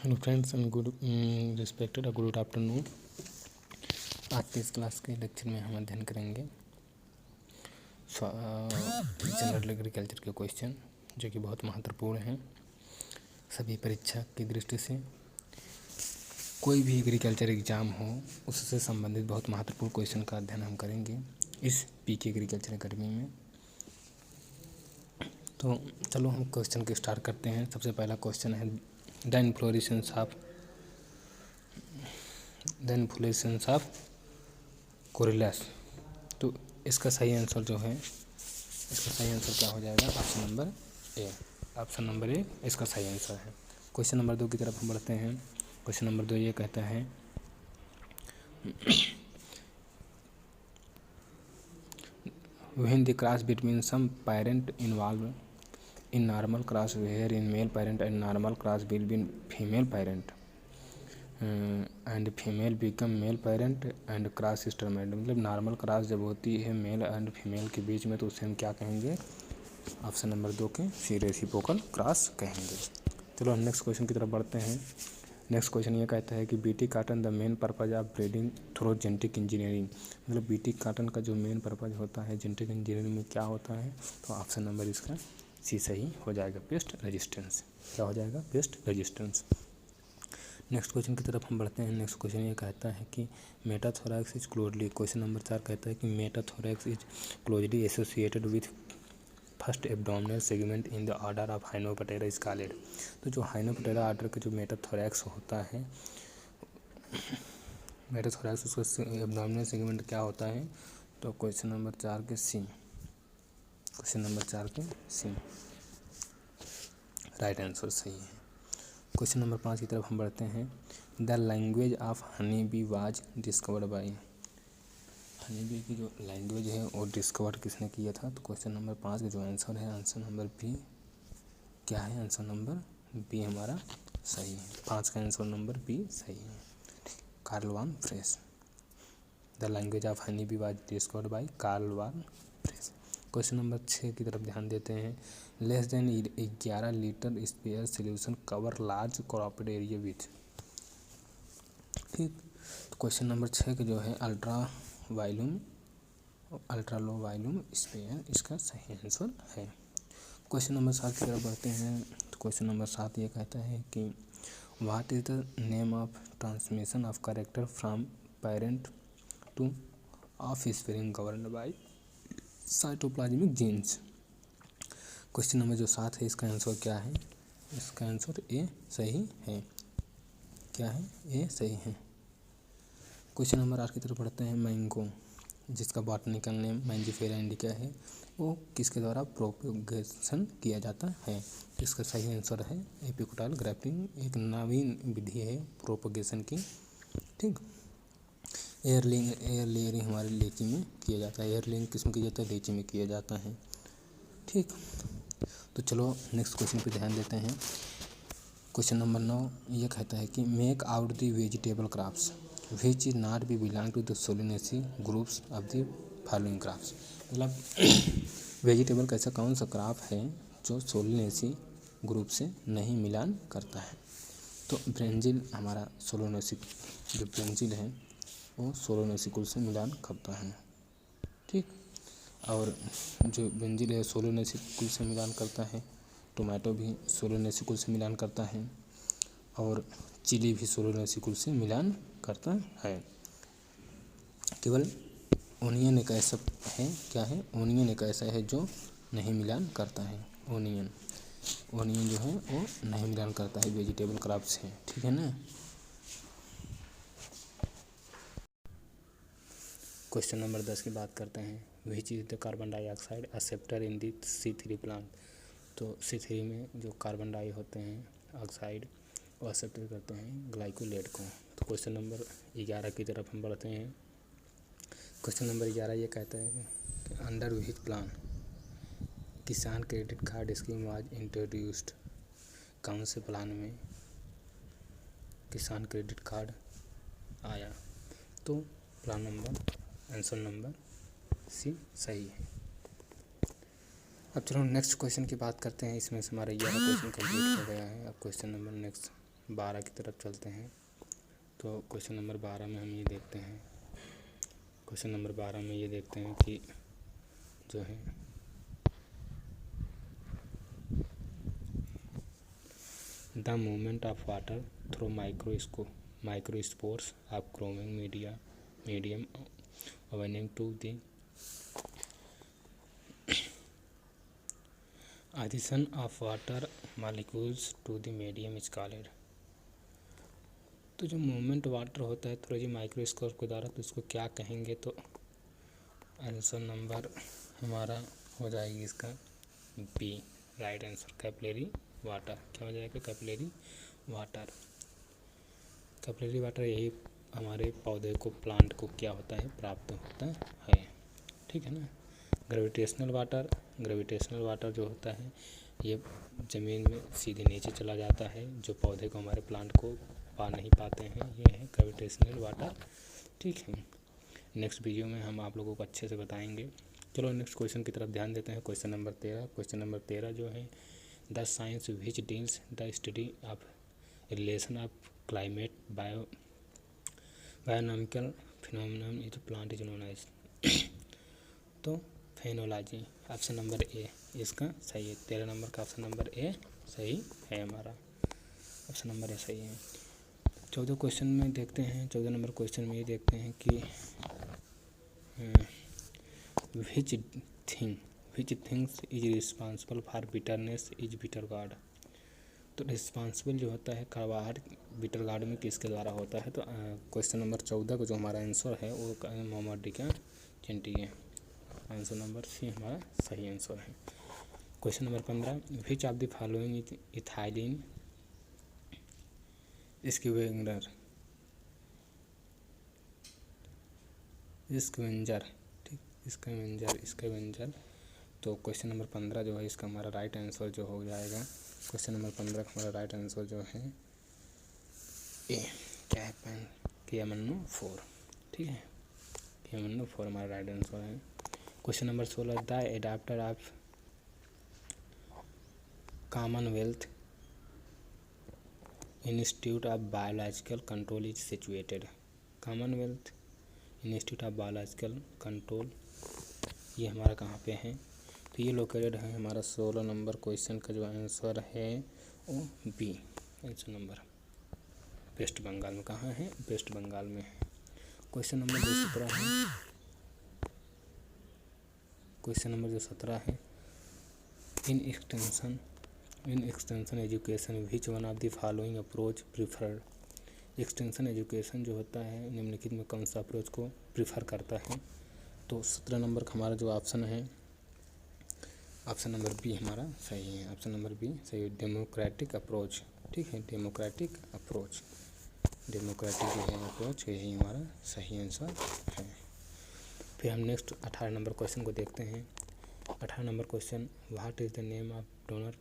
Hello friends and good respected good afternoon. आज के इस क्लास के लेक्चर में हम अध्ययन करेंगे जनरल एग्रीकल्चर के क्वेश्चन, जो कि बहुत महत्वपूर्ण हैं सभी परीक्षा की दृष्टि से। कोई भी एग्रीकल्चर एग्जाम हो, उससे संबंधित बहुत महत्वपूर्ण क्वेश्चन का अध्ययन हम करेंगे इस पीके एग्रीकल्चर अकेडमी में। तो चलो हम क्वेश्चन के स्टार्ट करते हैं। सबसे पहला क्वेश्चन है द इन्फ्लोरेसेंस ऑफ कोरिल्लास। तो इसका सही आंसर जो है, इसका सही आंसर क्या हो जाएगा? Option number A. Option number A इसका सही आंसर है। क्वेश्चन नंबर 2 की तरफ हम बढ़ते हैं। क्वेश्चन नंबर 2 ये कहता है when the cross between some parent involved in normal cross where in male parent and normal cross will be female parent and female become male parent and cross is terminated। मतलब normal cross जब होती है male and female के बीच में, तो उसे हम क्या कहेंगे? ऑप्शन नंबर 2 के सी रेसिप्रोकल क्रॉस कहेंगे। चलो हम नेक्स्ट क्वेश्चन की तरफ बढ़ते हैं। नेक्स्ट क्वेश्चन ये कहता है कि BT cotton the main purpose of breeding through genetic engineering. मतलब बीटी कॉटन का जो मेन पर्पज होता है जेनेटिक इंजीनियरिंग में क्या होता है? तो ऑप्शन नंबर इसका सी सही हो जाएगा, पेस्ट रेजिस्टेंस। क्या हो जाएगा? Paste resistance. नेक्स्ट क्वेश्चन की तरफ हम बढ़ते हैं। नेक्स्ट क्वेश्चन ये कहता है कि metathorax is closely, question number 4 कहता है कि metathorax is closely associated with first abdominal segment in the order of hymenoptera scaled. तो जो हाइनोप्टेरा ऑर्डर का जो मेटाथोरैक्स होता है, मेटाथोरैक्स उसका एब्डोमिनल सेगमेंट क्या होता है? तो क्वेश्चन नंबर 4 के सी, क्वेश्चन नंबर 4 के सी राइट आंसर सही है। क्वेश्चन नंबर 5 की तरफ हम बढ़ते हैं। The language of honey bee was discovered by. Honey bee की जो लैंग्वेज है वो डिस्कवर किसने किया था? तो क्वेश्चन नंबर 5 का जो आंसर है, आंसर नंबर बी क्या है? आंसर नंबर बी हमारा सही है। 5 का आंसर नंबर बी सही है। Karl von Frisch. The language of honey bee was discovered by Karl von Frisch. Question number 6 की तरफ ध्यान देते हैं। Less than 11 litre spray solution cover large cropped area with. ठीक, तो क्वेश्चन नंबर 6 के जो है अल्ट्रा लो वॉल्यूम स्पेयर इसका सही आंसर है। क्वेश्चन नंबर 7 की तरफ बढ़ते हैं। तो क्वेश्चन नंबर 7 ये कहता है कि what is the name of transmission of character from parent to offspring governed by cytoplasmic genes. Question number जो 7 है, इसका आंसर क्या है? इसका आंसर ए सही है। क्या है? ए सही है। क्वेश्चन नंबर 8 की तरफ बढ़ते हैं। मैंगो, जिसका बॉटनिकल नेम मैंजीफेरा इंडिका है, वो किसके द्वारा प्रोपगेशन किया जाता है? इसका सही आंसर है एपिकोटाइल ग्राफ्टिंग। एक नवीन विधि है प्रोपगेशन की। ठीक, एयर लेयरिंग हमारे लीची में किया जाता है। एयर लेयरिंग किस में किया जाता है? लीची में किया जाता है। ठीक, तो चलो नेक्स्ट क्वेश्चन पे ध्यान देते हैं। क्वेश्चन नंबर 9 ये कहता है कि make out the vegetable crops which is not be belong to the solanaceae groups of the following crops. मतलब वेजिटेबल का ऐसा कौन सा क्रॉप है जो सोलिनेसी ग्रुप से नहीं मिलान करता है? तो ब्रेंजिल हमारा सोलोनेसी, जो ब्रेंजिल है वो सोलोनेसी कुल से मिलान करता है। ठीक, और जो ब्रेंजिल है सोलोनेसी कुल से मिलान करता है। टोमेटो भी सोलोनेसी कुल से मिलान करता है, और चिली भी सोलोनेसी कुल से मिलान करता है। केवल ओनियन एक ऐसा है, क्या है? ओनियन एक ऐसा है जो नहीं मिलान करता है। ओनियन जो है वो नहीं मिलान करता है वेजिटेबल क्रॉप से। ठीक है ना। क्वेश्चन नंबर 10 की बात करते हैं। विच is the carbon dioxide acceptor in the C3 plant. तो C3 में जो कार्बन डाई होते हैं ऑक्साइड, वो एक्सेप्ट करते हैं ग्लाइकोलेट को। तो क्वेश्चन नंबर 11 की तरफ हम बढ़ते हैं। क्वेश्चन नंबर 11 ये कहता है कि under which plan Kisan credit card scheme was introduced. कौन से प्लान में किसान क्रेडिट कार्ड आया? तो plan number, answer number C सही है। अब चलो नेक्स्ट क्वेश्चन की बात करते हैं। इसमें से हमारा 11 क्वेश्चन कंप्लीट हो गया है। अब क्वेश्चन नंबर नेक्स्ट 12 की तरफ चलते हैं। तो क्वेश्चन नंबर 12 में हम ये देखते हैं, क्वेश्चन नंबर 12 में ये देखते हैं कि जो है the movement of water through microspores of growing medium owing to the addition of water molecules to the medium is called। तो जो मूवमेंट वाटर होता है थ्रू माइक्रोस्कोप के द्वारा, तो इसको क्या कहेंगे? तो आंसर नंबर हमारा हो जाएगी इसका B, right answer, capillary water. क्या हो जाएगा? Capillary water. कैपिलरी वाटर यही हमारे पौधे को, प्लांट को क्या होता है? प्राप्त होता है, ठीक है ना। ग्रेविटेशनल वाटर जो होता है ये ज़मीन में सीधे नीचे चला जाता है, जो पौधे को, हमारे प्लांट को पा नहीं पाते हैं, ये है ग्रेविटेशनल वाटर, ठीक है। नेक्स्ट वीडियो में हम आप लोगों को अच्छे से बताएंगे। चलो नेक्स्ट क्वेश्चन की तरफ ध्यान देते हैं। Question number 13। क्वेश्चन नंबर 13 जो है the science which deals the study of relation of climate bionomical phenomenon is plant is known as. तो फेनोलॉजी, ऑप्शन नंबर ए इसका सही है। 13 नंबर का ऑप्शन नंबर ए सही है हमारा, ऑप्शन नंबर ए सही है। 14 क्वेश्चन में देखते हैं, 14 नंबर क्वेश्चन में ये देखते हैं कि which things is responsible for bitterness is bitter gourd. तो रिस्पॉन्सिबल जो होता है कड़वाहट बिटर गार्ड में किसके द्वारा होता है? तो क्वेश्चन नंबर 14 का जो हमारा आंसर है वो मोहम्मद डी का चिंटी है। आंसर नंबर सी हमारा सही आंसर है। Question number 15 which of the following ethylene scavenger, ठीक, स्क्वेंजर। तो क्वेश्चन नंबर 15 जो है इसका हमारा राइट आंसर जो हो जाएगा, क्वेश्चन नंबर 15 का हमारा राइट आंसर जो है ए, क्या है? KMnO4, ठीक है, KMnO4 हमारा राइट आंसर है। Question number 16 the adapter of commonwealth institute of biological control is situated. Commonwealth institute of biological control ये हमारा कहाँ पे है? तो ये लोकेटेड है हमारा 16 नंबर क्वेश्चन का जो आंसर है वो B, answer number west Bengal में। कहाँ है? वेस्ट बंगाल में है। क्वेश्चन नंबर जो 17 है, क्वेश्चन नंबर जो 17 है in extension education which one of the following approach preferred. Extension education जो होता है निम्नलिखित में कौन सा अप्रोच को प्रीफर करता है? तो 17 नंबर का हमारा जो ऑप्शन है, ऑप्शन नंबर बी हमारा सही है, ऑप्शन नंबर बी सही है, डेमोक्रेटिक अप्रोच, ठीक है, डेमोक्रेटिक अप्रोच जो है अप्रोच, यही हमारा सही आंसर है। फिर हम नेक्स्ट 18 नंबर क्वेश्चन को देखते हैं। 18 number question what is the name of donor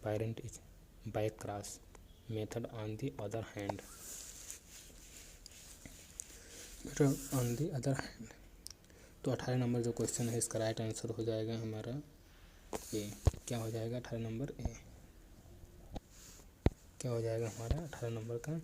parent is by cross method on the other hand. तो 18 नंबर जो क्वेश्चन है इसका राइट आंसर हो जाएगा हमारा ए। क्या हो जाएगा? 18 नंबर ए। क्या हो जाएगा हमारा 18 नंबर का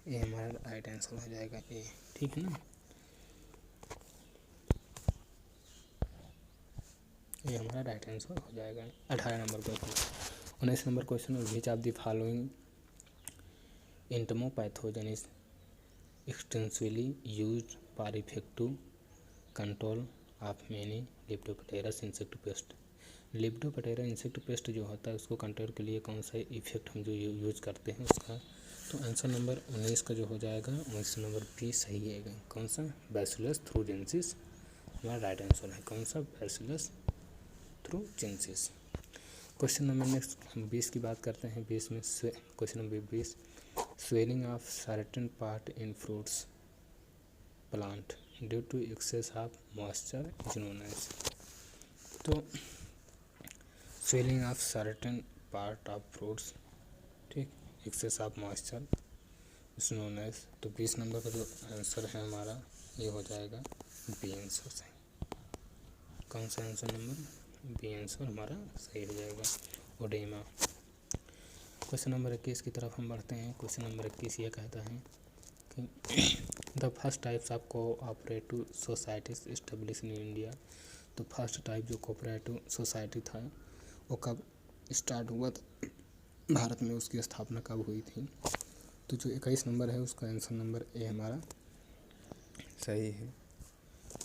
ए हमारा राइट आंसर हो जाएगा ए, ठीक है ना। ये हमारा राइट आंसर हो जाएगा 18 number question. 19 number question which of the following entomopathogen is extensively used for effective control of many lepidopterous insect pest. Lepidoptera insect pest जो होता है उसको कंट्रोल के लिए कौन सा इफेक्ट हम जो यूज करते हैं उसका? तो आंसर नंबर 19 का जो हो जाएगा 19 नंबर बी सही है। कौन सा? बैसिलस थ्रूजेंसिस हमारा राइट आंसर है। कौन सा? Bacillus thuringiensis. Question number next 20 की बात करते हैं। 20 में question number 20 swelling of certain part in fruits plant due to excess of moisture is known as. तो swelling of certain part of fruits, ठीक, excess of moisture is known as. तो 20 number का जो आंसर है हमारा ये हो जाएगा बी आंसर सही। कौन सा आंसर नंबर? बी आंसर हमारा सही हो जाएगा, ओडेमा। क्वेश्चन नंबर 21 की तरफ हम बढ़ते हैं। क्वेश्चन नंबर 21 ये कहता है कि the first types of cooperative societies establish in India. तो फर्स्ट टाइप जो कोऑपरेटिव सोसाइटी था वो कब स्टार्ट हुआ था भारत में, उसकी स्थापना कब हुई थी। तो जो 21 नंबर है उसका आंसर नंबर ए हमारा सही है।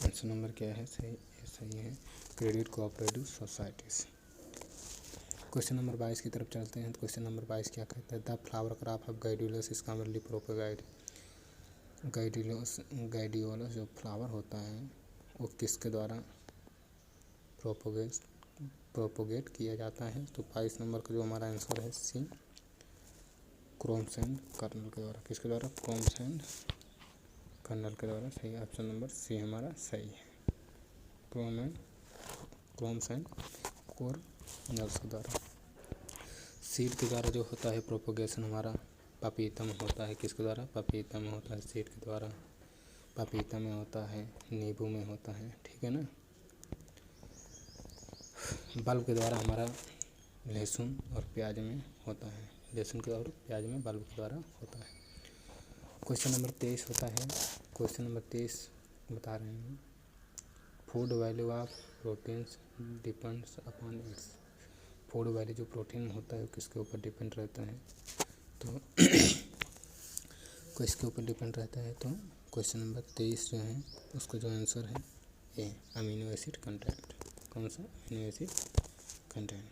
आंसर नंबर क्या है? सही है, credit cooperative societies. Question number 22 की तरफ चलते हैं। तो क्वेश्चन नंबर 22 क्या कहता है? The flower crop of gladiolus स्कॉमरली प्रोपेगाइड। गाइडियोलस जो फ्लावर होता है वो किसके द्वारा प्रोपोगेट किया जाता है? तो 22 नंबर का जो हमारा आंसर है सी, क्रोम्स एंड कर्नल के द्वारा। किसके द्वारा? क्रोम्स एंड कर्नल के द्वारा। सही, ऑप्शन नंबर सी हमारा सही है, क्रोम्स एंड कर्नल्स के द्वारा। सीड के द्वारा जो होता है प्रोपोगेशन हमारा पपीता में होता है। किसके द्वारा? पपीता में होता है, सीड के द्वारा। पपीता में होता है, नींबू में होता है, ठीक है ना। बल्ब के द्वारा हमारा लहसुन और प्याज में होता है। लहसुन के और प्याज में बल्ब के द्वारा होता है। क्वेश्चन नंबर 23 होता है। क्वेश्चन नंबर 23 बता रहे हैं, food value of proteins depends upon its. Food value जो प्रोटीन होता है वो किसके ऊपर डिपेंड रहता है? तो किसके ऊपर डिपेंड रहता है? तो क्वेश्चन नंबर 23 जो है उसका जो आंसर है ए, अमीनो एसिड कंटेंट। कौन सा? Amino acid content,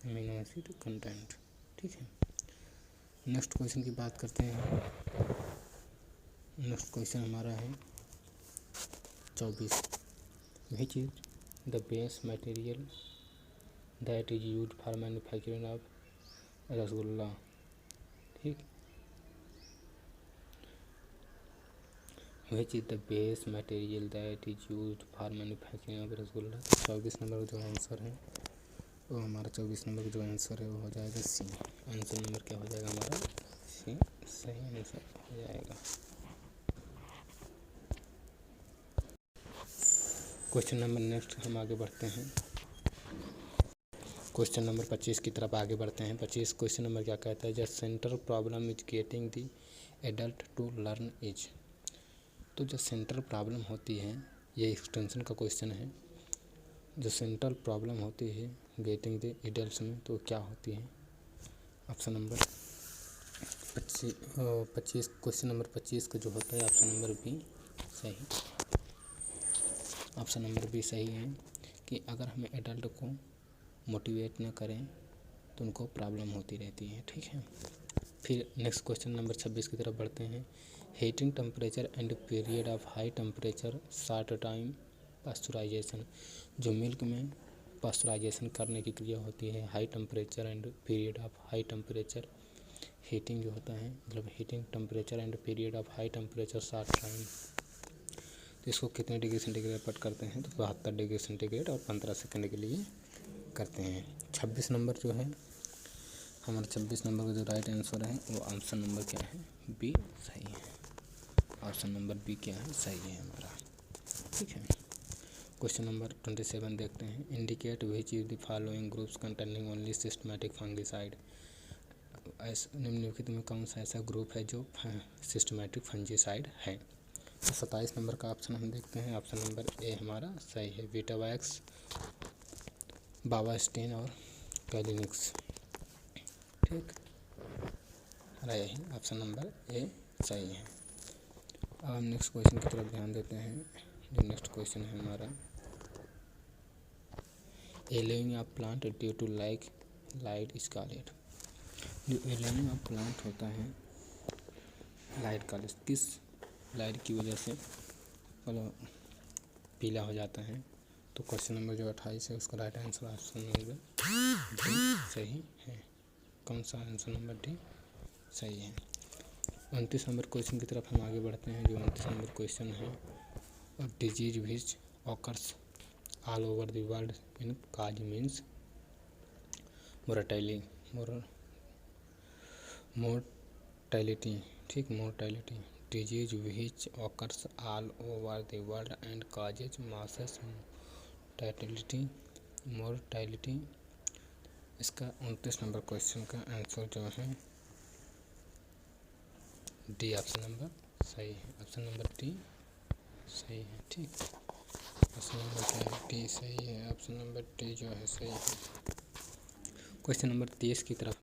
amino acid content, ठीक है। नेक्स्ट क्वेश्चन की बात करते हैं। नेक्स्ट क्वेश्चन हमारा है 24, which is the base material that is used for manufacturing of rasgulla, ठीक। Which is the base material that is used for manufacturing of rasgulla. 24 नंबर का जो आंसर है वो हमारा 24 नंबर का जो आंसर है वो हो जाएगा सी। आंसर नंबर क्या हो जाएगा हमारा? सी, सही आंसर हो जाएगा। क्वेश्चन नंबर नेक्स्ट हम आगे बढ़ते हैं। क्वेश्चन नंबर 25 की तरफ आगे बढ़ते हैं। 25 क्वेश्चन नंबर क्या कहता है? The central problem is getting the adult to learn is. तो जो सेंट्रल प्रॉब्लम होती है, ये एक्सटेंशन का क्वेश्चन है। जो सेंट्रल प्रॉब्लम होती है गेटिंग द एडल्ट्स में, तो क्या होती है? ऑप्शन नंबर 25 क्वेश्चन नंबर 25 का जो होता है ऑप्शन नंबर बी सही। ऑप्शन नंबर बी सही है कि अगर हमें एडल्ट को मोटिवेट न करें तो उनको प्रॉब्लम होती रहती है, ठीक है। फिर नेक्स्ट क्वेश्चन नंबर 26 की तरफ बढ़ते हैं। Heating temperature and period of high temperature short time pasteurisation. जो मिल्क में पास्चुराइजेशन करने की क्रिया होती है, high temperature and period of high temperature. Heating जो होता है मतलब heating temperature and period of high temperature short time, तो इसको कितने डिग्री सेंटीग्रेड पर करते हैं? तो 72 डिग्री सेंटीग्रेड और 15 सेकंड के लिए करते हैं। 26 नंबर जो है हमारा 26 नंबर का जो राइट आंसर है वो ऑप्शन नंबर क्या है? बी सही है। ऑप्शन नंबर बी क्या है? सही है हमारा, ठीक है। क्वेश्चन नंबर 27 देखते हैं। Indicate which is the following groups containing only systematic fungicide. निम्नलिखित में कौन सा ऐसा ग्रुप है जो सिस्टमैटिक फंगिसाइड है? तो 27 नंबर का ऑप्शन हम देखते हैं। ऑप्शन नंबर ए हमारा सही है, वीटावैक्स, बावास्टिन और कैलिनिक्स, ठीक। हमारा यही ऑप्शन नंबर ए सही है। अब हम नेक्स्ट क्वेश्चन की तरफ ध्यान देते हैं। जो नेक्स्ट क्वेश्चन है हमारा, yellowing of plant due to light scarlet. जो एलोइंग ऑफ प्लांट होता है लाइट का, किस लाइट की वजह से मतलब पीला हो जाता है? तो क्वेश्चन नंबर जो 28 है उसका right answer option number D सही है। कौन सा? आंसर नंबर डी सही है। 29 नंबर क्वेश्चन की तरफ हम आगे बढ़ते हैं। जो 29 नंबर क्वेश्चन है, disease which occurs all over the world in cause means mortality, ठीक, mortality. Disease which occurs all over the world and causes masses mortality इसका 29 नंबर क्वेश्चन का आंसर जो है डी ऑप्शन नंबर सही है। Option number D सही है। ठीक, ऑप्शन नंबर क्या है? डी सही है। ऑप्शन नंबर डी जो है सही है। क्वेश्चन नंबर 23 की तरफ